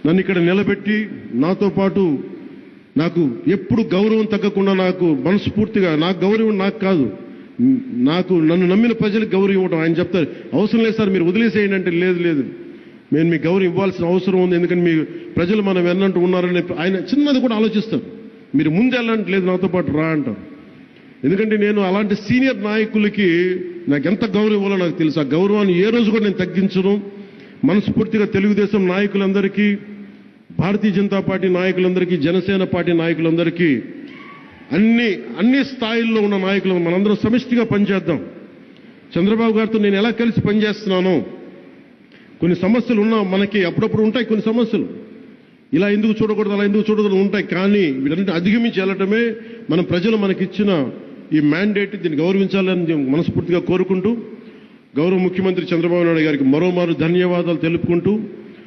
నన్ను ఇక్కడ నిలబెట్టి నాతో పాటు నాకు ఎప్పుడు గౌరవం తగ్గకుండా నాకు మనస్ఫూర్తిగా నాకు గౌరవం నాకు కాదు, నన్ను నమ్మిన ప్రజలకు గౌరవం ఇవ్వడం. ఆయన చెప్తారు, అవసరం లేదు సార్ మీరు వదిలేసేయండి అంటే, లేదు మేము మీకు గౌరవం ఇవ్వాల్సిన అవసరం ఉంది, ఎందుకంటే మీ ప్రజలు మనం ఎన్నంటూ ఉన్నారని ఆయన చిన్నది కూడా ఆలోచిస్తారు. మీరు ముందు వెళ్ళంటే లేదు నాతో పాటు రా అంటారు. ఎందుకంటే నేను అలాంటి సీనియర్ నాయకులకి నాకు ఎంత గౌరవం ఇవ్వాలో నాకు తెలుసు. ఆ గౌరవాన్ని ఏ రోజు కూడా నేను తగ్గించను. మనస్ఫూర్తిగా తెలుగుదేశం నాయకులందరికీ, భారతీయ జనతా పార్టీ నాయకులందరికీ, జనసేన పార్టీ నాయకులందరికీ, అన్ని స్థాయిల్లో ఉన్న నాయకులు మనందరం సమిష్టిగా పనిచేద్దాం. చంద్రబాబు గారితో నేను ఎలా కలిసి పనిచేస్తున్నానో, కొన్ని సమస్యలు ఉన్నా మనకి అప్పుడప్పుడు ఉంటాయి, కొన్ని సమస్యలు ఇలా ఎందుకు చూడకూడదు అలా ఎందుకు చూడకూడదు ఉంటాయి. కానీ వీటన్నిటిని అధిగమించి వెళ్ళటమే మన ప్రజలు మనకిచ్చిన ఈ మ్యాండేట్. దీన్ని గౌరవించాలని మనస్ఫూర్తిగా కోరుకుంటూ, గౌరవ ముఖ్యమంత్రి చంద్రబాబు నాయుడు గారికి మరోమారు ధన్యవాదాలు తెలుపుకుంటూ